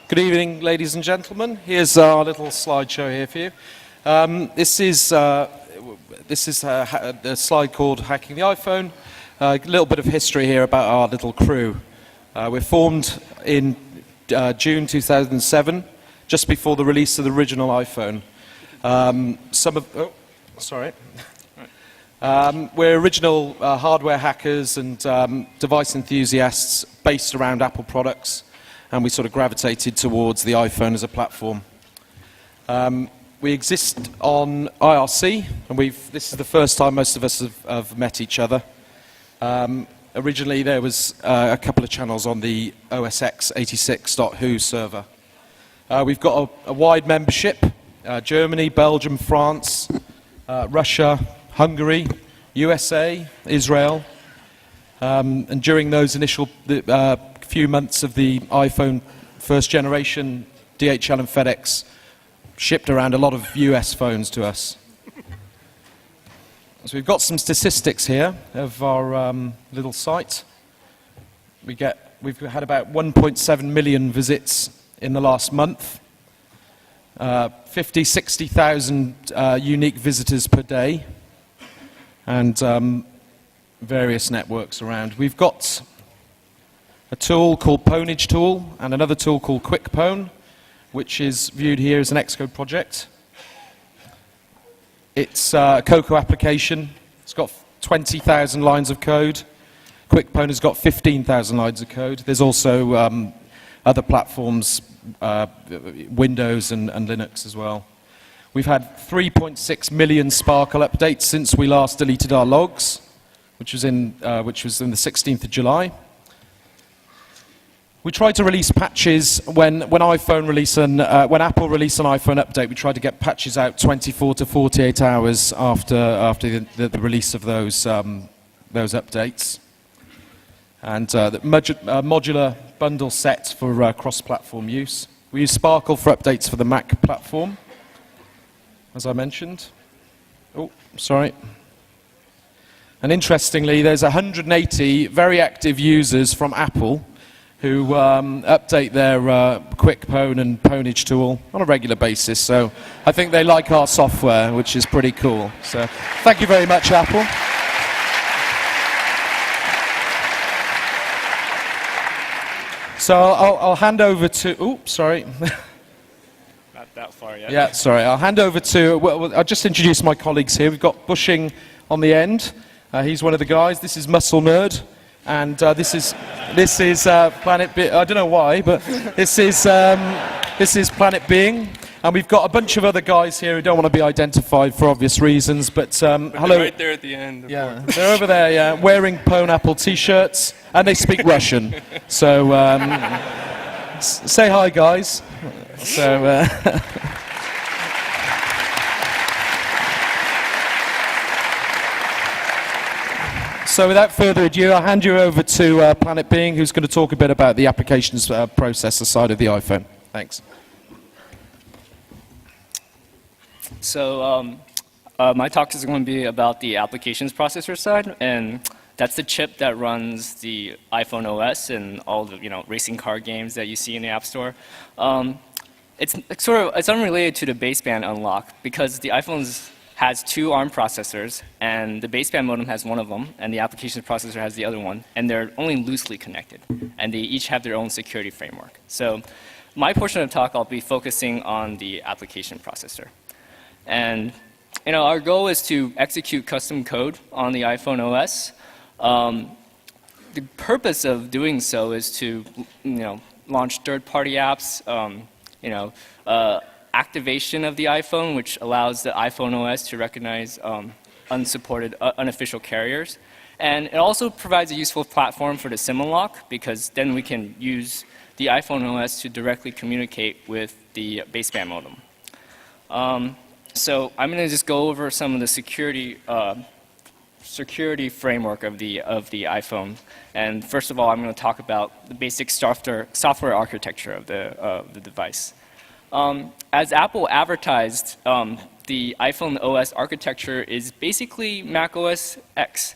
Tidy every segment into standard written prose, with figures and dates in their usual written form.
Good evening, ladies and gentlemen. Here's our little slideshow here for you. This is a slide called Hacking the iPhone. A little bit of history here about our little crew. We're formed in June 2007, just before the release of the original iPhone. We're original hardware hackers and device enthusiasts based around Apple products, and we sort of gravitated towards the iPhone as a platform. We exist on IRC, and this is the first time most of us have met each other. Originally, there was a couple of channels on the OSX86.who server. We've got a wide membership: Germany, Belgium, France, Russia, Hungary, USA, Israel. And during those initial few months of the iPhone first generation, DHL and FedEx shipped around a lot of US phones to us. So we've got some statistics here of our little site. We've had about 1.7 million visits in the last month, 60,000 unique visitors per day, and various networks around. We've got a tool called Pwnage Tool and another tool called QuickPwn, which is viewed here as an Xcode project. It's a Cocoa application. It's got 20,000 lines of code. QuickPwn has got 15,000 lines of code. There's also other platforms, Windows and Linux as well. We've had 3.6 million Sparkle updates since we last deleted our logs, which was in the 16th of July. We tried to release patches when Apple released an iPhone update. We tried to get patches out 24 to 48 hours after the release of those updates. And the modular bundle set for cross-platform use. We use Sparkle for updates for the Mac platform, as I mentioned. Oh, sorry. And interestingly, there's 180 very active users from Apple who update their QuickPwn and Pwnage tool on a regular basis. So I think they like our software, which is pretty cool. So thank you very much, Apple. So I'll hand over to, oops, sorry. Not that far yet. Yeah, sorry. I'll hand over to, I'll just introduce my colleagues here. We've got Bushing on the end. He's one of the guys. This is Muscle Nerd. And this is Planet Being. I don't know why, but this is Planet Being. And we've got a bunch of other guys here who don't want to be identified for obvious reasons. But hello. Right there at the end. Yeah, they're over there. Yeah, wearing Pwn Apple T-shirts, and they speak Russian. So say hi, guys. So. So without further ado, I'll hand you over to Planet Being, who's going to talk a bit about the applications processor side of the iPhone. Thanks. So my talk is going to be about the applications processor side, and that's the chip that runs the iPhone OS and all the racing car games that you see in the App Store. It's unrelated to the baseband unlock because the iPhone has two ARM processors, and the baseband modem has one of them, and the applications processor has the other one, and they're only loosely connected, and they each have their own security framework. So my portion of the talk, I'll be focusing on the application processor. And our goal is to execute custom code on the iPhone OS. The purpose of doing so is to launch third-party apps, activation of the iPhone, which allows the iPhone OS to recognize unsupported, unofficial carriers. And it also provides a useful platform for the SIM unlock, because then we can use the iPhone OS to directly communicate with the baseband modem. So I'm going to just go over some of the security framework of the iPhone. And first of all, I'm going to talk about the basic software architecture of the device. As Apple advertised, the iPhone OS architecture is basically Mac OS X.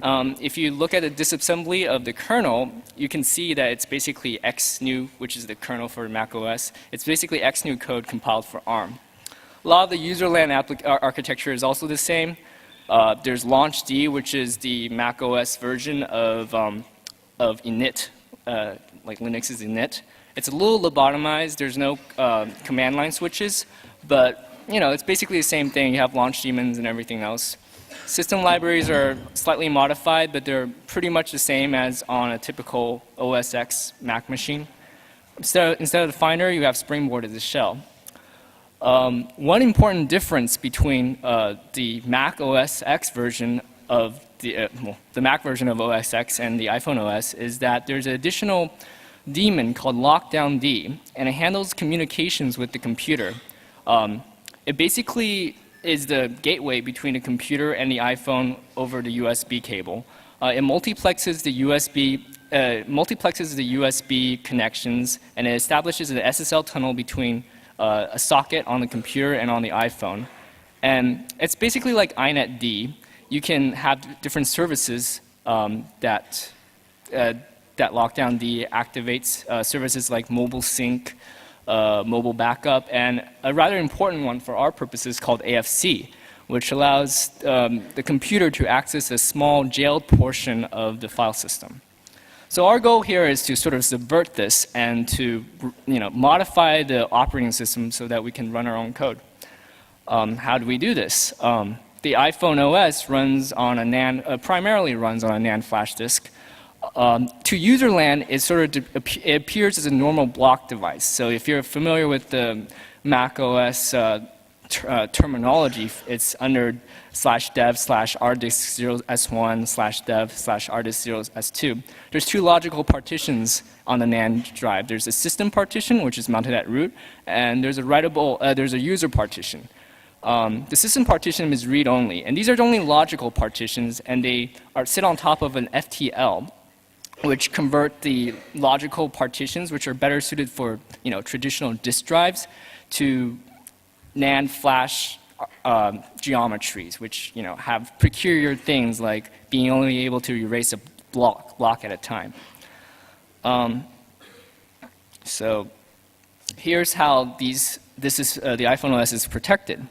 If you look at the disassembly of the kernel, you can see that it's basically XNew, which is the kernel for Mac OS. It's basically XNew code compiled for ARM. A lot of the userland architecture is also the same. There's LaunchD, which is the Mac OS version of init, like Linux's init. It's a little lobotomized. There's no command line switches, but it's basically the same thing. You have launch daemons and everything else. System libraries are slightly modified, but they're pretty much the same as on a typical OS X Mac machine. Instead of the Finder, you have Springboard as a shell. One important difference between the Mac OS X version of the Mac version of OS X and the iPhone OS is that there's an additional daemon called lockdown-D, and it handles communications with the computer. It basically is the gateway between the computer and the iPhone over the USB cable. It multiplexes the USB connections, and it establishes an SSL tunnel between a socket on the computer and on the iPhone. And it's basically like iNetD. You can have different services that lockdown-D activates, services like mobile sync, mobile backup, and a rather important one for our purposes called AFC, which allows the computer to access a small jailed portion of the file system. So our goal here is to sort of subvert this and to modify the operating system so that we can run our own code. How do we do this? The iPhone OS runs on a primarily runs on a NAND flash disk. To userland, it appears as a normal block device. So if you're familiar with the Mac OS terminology, it's under /dev/rdisk0s1/dev/rdisk0s2. There's two logical partitions on the NAND drive. There's a system partition, which is mounted at root, and there's a user partition. The system partition is read-only, and these are only logical partitions, and they sit on top of an FTL, which convert the logical partitions, which are better suited for traditional disk drives, to NAND flash geometries, which have peculiar things like being only able to erase a block at a time. So here's how the iPhone OS is protected.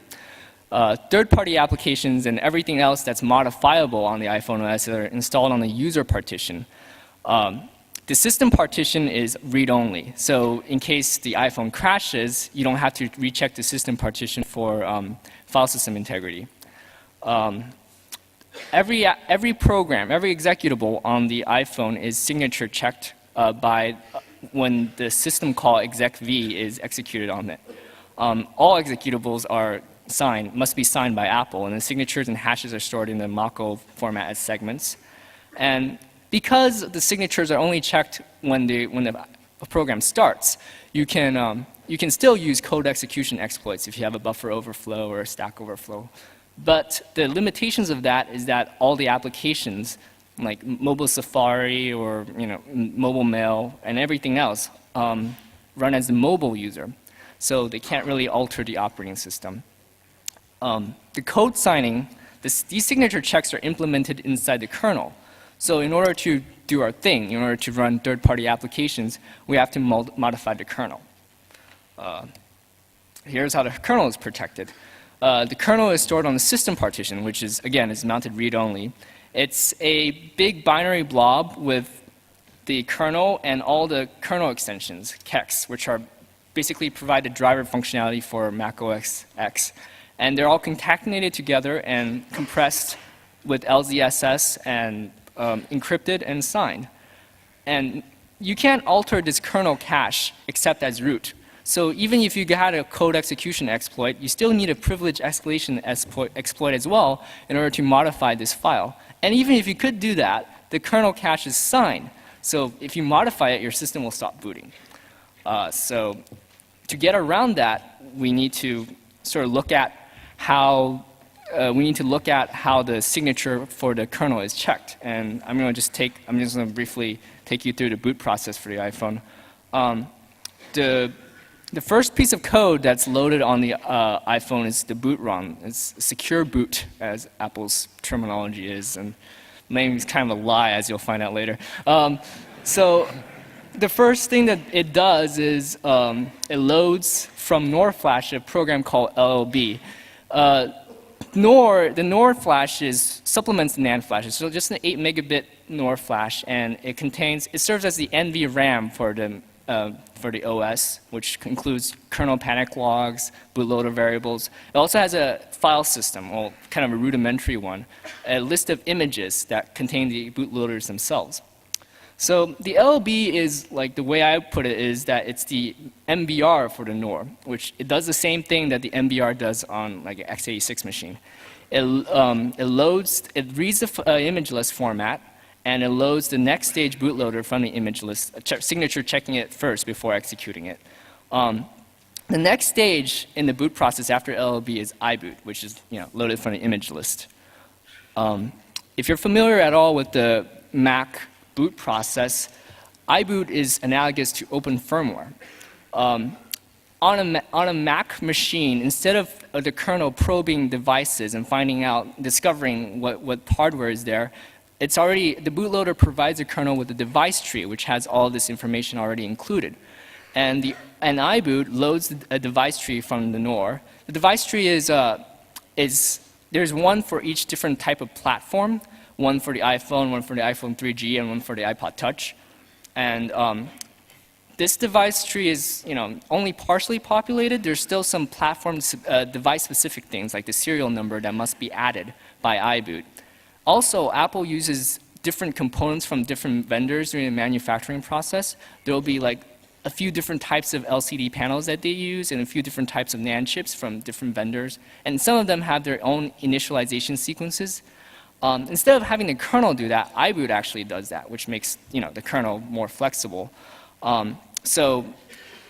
Third-party applications and everything else that's modifiable on the iPhone OS are installed on the user partition. The system partition is read-only, so in case the iPhone crashes, you don't have to recheck the system partition for file system integrity. Every program, every executable on the iPhone is signature checked by when the system call execv is executed on it. All executables must be signed by Apple, and the signatures and hashes are stored in the Mako format as segments. And because the signatures are only checked when the program starts, you can still use code execution exploits if you have a buffer overflow or a stack overflow. But the limitations of that is that all the applications, like mobile Safari or mobile mail and everything else, run as a mobile user, so they can't really alter the operating system. The code signing, these signature checks are implemented inside the kernel. So in order to do our thing, in order to run third-party applications, we have to modify the kernel. Here's how the kernel is protected. The kernel is stored on the system partition, which is mounted read-only. It's a big binary blob with the kernel and all the kernel extensions, KEX, which are basically provide the driver functionality for Mac OS X. And they're all concatenated together and compressed with LZSS and encrypted and signed. And you can't alter this kernel cache except as root. So even if you had a code execution exploit, you still need a privilege escalation exploit as well in order to modify this file. And even if you could do that, the kernel cache is signed. So if you modify it, your system will stop booting. So to get around that, we need to sort of look at how the signature for the kernel is checked. And I'm just going to briefly take you through the boot process for the iPhone. The first piece of code that's loaded on the iPhone is the boot ROM. It's secure boot, as Apple's terminology is. And name is kind of a lie, as you'll find out later. So the first thing that it does is it loads from NOR flash a program called LLB. The NOR flash supplements the NAND flashes, so just an 8 megabit NOR flash, and it serves as the NVRAM for the OS, which includes kernel panic logs, bootloader variables. It also has a file system, well, kind of a rudimentary one, a list of images that contain the bootloaders themselves. So the LLB is, like the way I put it, is that it's the MBR for the NOR, which it does the same thing that the MBR does on like an x86 machine. It reads the image list format, and it loads the next stage bootloader from the image list, signature checking it first before executing it. The next stage in the boot process after LLB is iBoot, which is loaded from the image list. If you're familiar at all with the Mac boot process, iBoot is analogous to open firmware. On a Mac machine, instead of the kernel probing devices and discovering what hardware is there, the bootloader provides the kernel with a device tree, which has all this information already included. And iBoot loads a device tree from the NOR. The device tree there's one for each different type of platform. One for the iPhone, one for the iPhone 3G, and one for the iPod Touch. And this device tree is only partially populated. There's still some platform device-specific things, like the serial number that must be added by iBoot. Also, Apple uses different components from different vendors during the manufacturing process. There will be like a few different types of LCD panels that they use and a few different types of NAND chips from different vendors. And some of them have their own initialization sequences. Instead of having the kernel do that, iBoot actually does that, which makes the kernel more flexible. So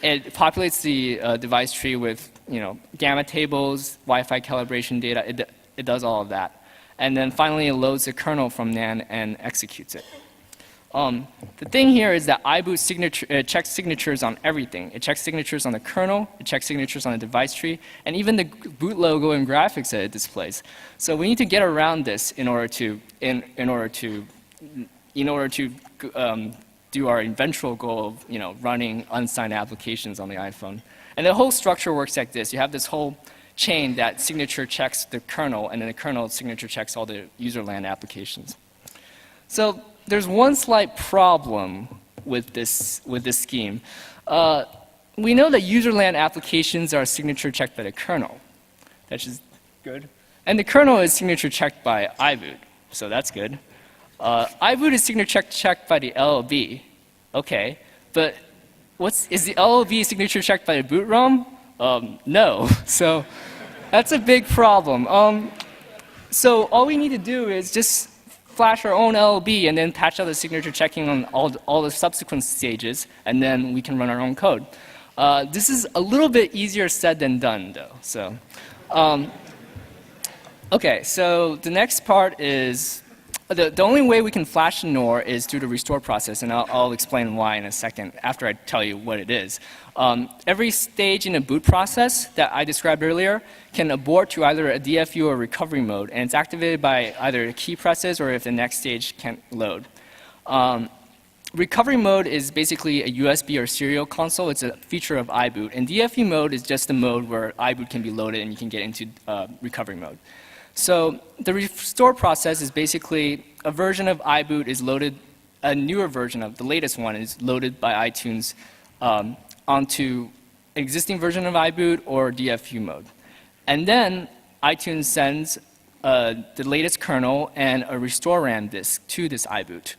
it populates the device tree with gamma tables, Wi-Fi calibration data. It does all of that, and then finally it loads the kernel from NAND and executes it. The thing here is that iBoot checks signatures on everything. It checks signatures on the kernel, it checks signatures on the device tree, and even the boot logo and graphics that it displays. So we need to get around this in order to do our eventual goal of running unsigned applications on the iPhone. And the whole structure works like this. You have this whole chain that signature checks the kernel, and then the kernel signature checks all the user-land applications. So there's one slight problem with this scheme. We know that user-land applications are signature checked by the kernel. That's just good. And the kernel is signature checked by iBoot, so that's good. iBoot is signature checked by the LLB. Okay, but is the LLB signature checked by the boot ROM? No. So that's a big problem. So all we need to do is just flash our own LLB and then patch out the signature checking on all the subsequent stages, and then we can run our own code. This is a little bit easier said than done, though. So, okay, so the next part is the only way we can flash a NOR is through the restore process, and I'll explain why in a second after I tell you what it is. Every stage in a boot process that I described earlier can abort to either a DFU or recovery mode, and it's activated by either key presses or if the next stage can't load. Recovery mode is basically a USB or serial console. It's a feature of iBoot, and DFU mode is just the mode where iBoot can be loaded and you can get into recovery mode. So the restore process is basically a version of iBoot is loaded, a newer version of the latest one is loaded by iTunes onto an existing version of iBoot or DFU mode. And then iTunes sends the latest kernel and a restore RAM disk to this iBoot.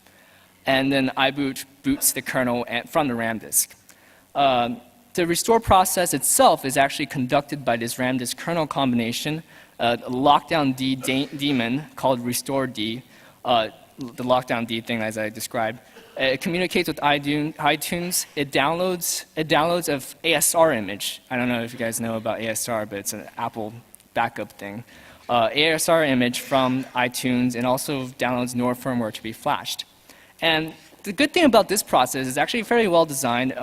And then iBoot boots the kernel from the RAM disk. The restore process itself is actually conducted by this RAM disk kernel combination, a lockdown D daemon called restore D, the lockdown D thing as I described. It communicates with iTunes. It downloads an ASR image. I don't know if you guys know about ASR, but it's an Apple backup thing. ASR image from iTunes, and also downloads NOR firmware to be flashed. And the good thing about this process is actually fairly well designed.